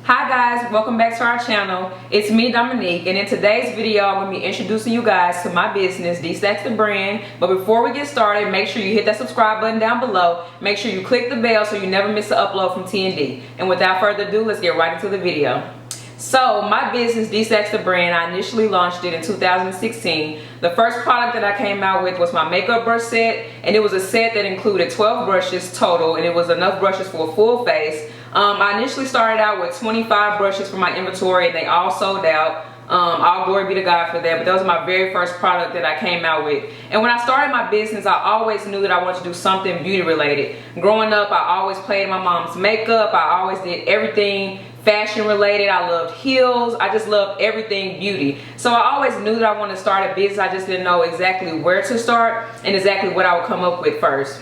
Hi guys, welcome back to our channel. It's me, Dominique, and in today's video I'm going to be introducing you guys to my business, D-Stacks the Brand. But before we get started, make sure you hit that subscribe button down below. Make sure you click the bell so you never miss an upload from T&D. And without further ado, let's get right into the video. So my business, D-Stacks the Brand, I initially launched it in 2016. The first product that I came out with was my makeup brush set, and it was a set that included 12 brushes total, and it was enough brushes for a full face. I initially started out with 25 brushes for my inventory, and they all sold out. All glory be to God for that, but that was my very first product that I came out with. And when I started my business, I always knew that I wanted to do something beauty related. Growing up, I always played my mom's makeup. I always did everything fashion related. I loved heels. I just loved everything beauty. So I always knew that I wanted to start a business. I just didn't know exactly where to start and exactly what I would come up with first.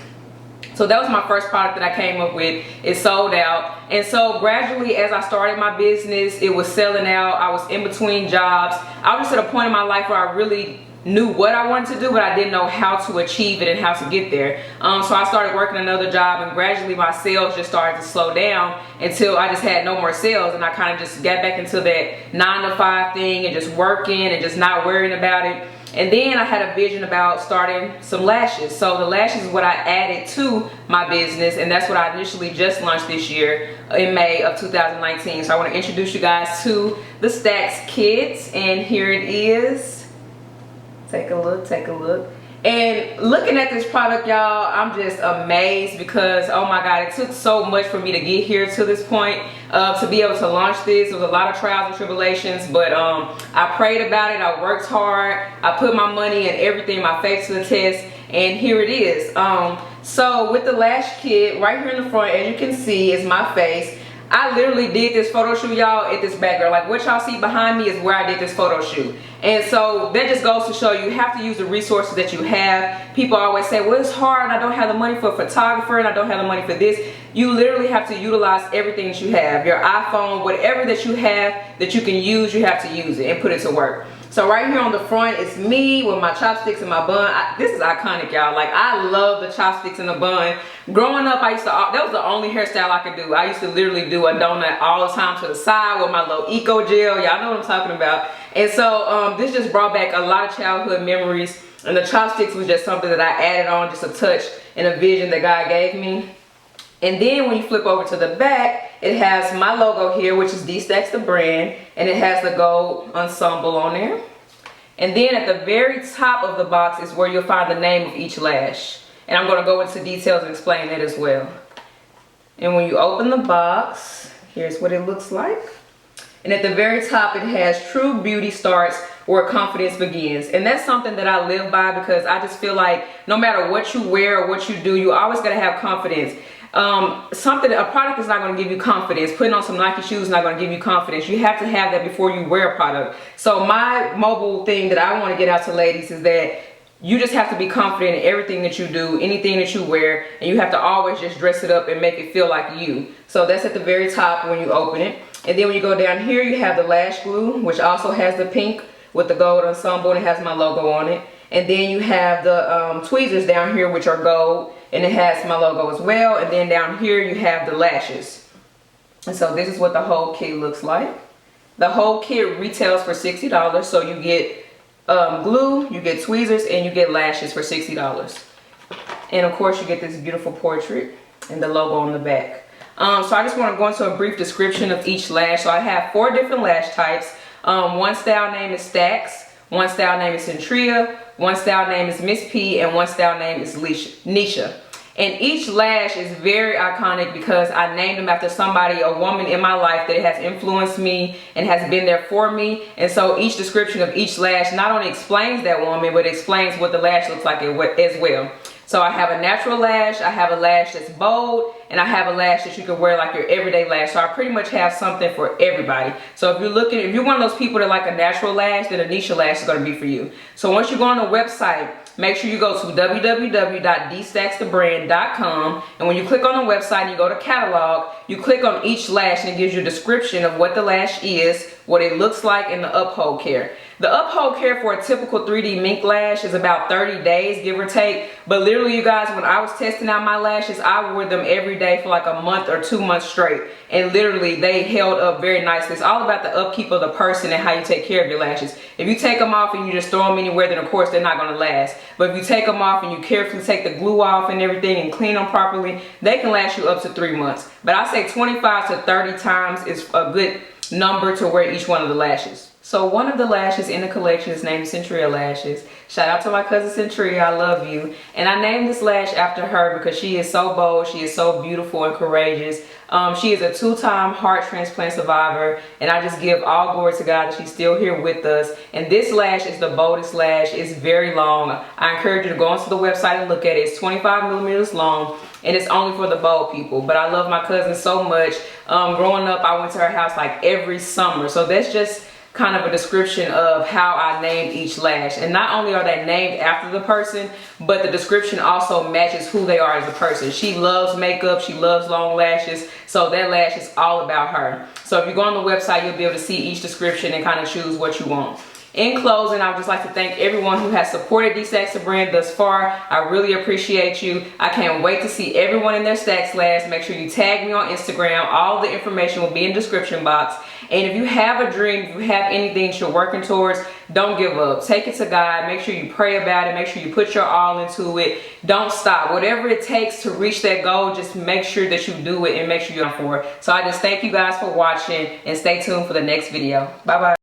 So that was my first product that I came up with. It sold out. And so gradually as I started my business, it was selling out. I was in between jobs. I was just at a point in my life where I really knew what I wanted to do, but I didn't know how to achieve it and how to get there. So I started working another job, and gradually my sales just started to slow down until I just had no more sales, and I kind of just got back into that 9-to-5 thing and just working and just not worrying about it. And then I had a vision about starting some lashes. So the lashes is what I added to my business, and that's what I initially just launched this year in May of 2019. So I want to introduce you guys to the Stacks kits, and here it is. Take a look, take a look. And looking at this product, y'all, I'm just amazed because, oh my God, it took so much for me to get here to this point, to be able to launch this. It was a lot of trials and tribulations, but I prayed about it, I worked hard, I put my money and everything, my faith to the test, and here it is. So with the lash kit, right here in the front, as you can see, is my face. I literally did this photo shoot, y'all, at this background. Like what y'all see behind me is where I did this photo shoot. And so that just goes to show you have to use the resources that you have. People always say, well, it's hard, I don't have the money for a photographer and I don't have the money for this. You literally have to utilize everything that you have. Your iPhone, whatever that you have that you can use, you have to use it and put it to work. So right here on the front is me with my chopsticks and my bun. This is iconic, y'all. Like, I love the chopsticks and the bun. Growing up, that was the only hairstyle I could do. I used to literally do a donut all the time to the side with my little eco gel. Y'all know what I'm talking about. And so this just brought back a lot of childhood memories. And the chopsticks was just something that I added on, just a touch and a vision that God gave me. And then when you flip over to the back, it has my logo here, which is D-Stacks the Brand, and it has the gold ensemble on there. And then at the very top of the box is where you'll find the name of each lash. And I'm going to go into details and explain that as well. And when you open the box, here's what it looks like. And at the very top, it has True Beauty Starts Where Confidence Begins. And that's something that I live by because I just feel like no matter what you wear or what you do, you always got to have confidence. A product is not going to give you confidence. Putting on some Nike shoes is not going to give you confidence. You have to have that before you wear a product. So my mobile thing that I want to get out to ladies is that you just have to be confident in everything that you do, anything that you wear, and you have to always just dress it up and make it feel like you. So that's at the very top when you open it. And then when you go down here, you have the lash glue, which also has the pink with the gold ensemble, and it has my logo on it. And then you have the tweezers down here, which are gold, and it has my logo as well. And then down here you have the lashes. And so this is what the whole kit looks like. The whole kit retails for $60. So you get glue, you get tweezers, and you get lashes for $60. And of course you get this beautiful portrait and the logo on the back. So I just want to go into a brief description of each lash. So I have 4 different lash types. One style name is Stacks, one style name is Centria, one style name is Miss P, and one style name is Nisha. And each lash is very iconic because I named them after somebody, a woman in my life that has influenced me and has been there for me. And so each description of each lash not only explains that woman, but explains what the lash looks like as well. So I have a natural lash, I have a lash that's bold, and I have a lash that you can wear like your everyday lash. So I pretty much have something for everybody. So if you're one of those people that like a natural lash, then a Nisha lash is going to be for you. So once you go on the website, make sure you go to www.dstacksthebrand.com, and when you click on the website and you go to catalog, you click on each lash and it gives you a description of what the lash is, what it looks like, and the uphold care. The uphold care for a typical 3D mink lash is about 30 days, give or take. But literally, you guys, when I was testing out my lashes, I wore them every day for like a month or 2 months straight. And literally, they held up very nicely. It's all about the upkeep of the person and how you take care of your lashes. If you take them off and you just throw them anywhere, then of course they're not going to last. But if you take them off and you carefully take the glue off and everything and clean them properly, they can last you up to 3 months. But I say 25 to 30 times is a good number to wear each one of the lashes. So one of the lashes in the collection is named Centria Lashes. Shout out to my cousin Centria, I love you. And I named this lash after her because she is so bold, she is so beautiful and courageous. She is a 2-time heart transplant survivor, and I just give all glory to God that she's still here with us. And this lash is the boldest lash. It's very long. I encourage you to go onto the website and look at it. It's 25 millimeters long, and it's only for the bold people. But I love my cousin so much. Growing up, I went to her house like every summer. So that's just kind of a description of how I named each lash. And not only are they named after the person, but the description also matches who they are as a person. She loves makeup, she loves long lashes, so that lash is all about her. So if you go on the website, you'll be able to see each description and kind of choose what you want. In closing, I would just like to thank everyone who has supported DStackz brand thus far. I really appreciate you. I can't wait to see everyone in their Stackz lash. Make sure you tag me on Instagram. All the information will be in the description box. And if you have a dream, if you have anything you're working towards, don't give up. Take it to God. Make sure you pray about it. Make sure you put your all into it. Don't stop. Whatever it takes to reach that goal, just make sure that you do it and make sure you're on for it. So I just thank you guys for watching and stay tuned for the next video. Bye-bye.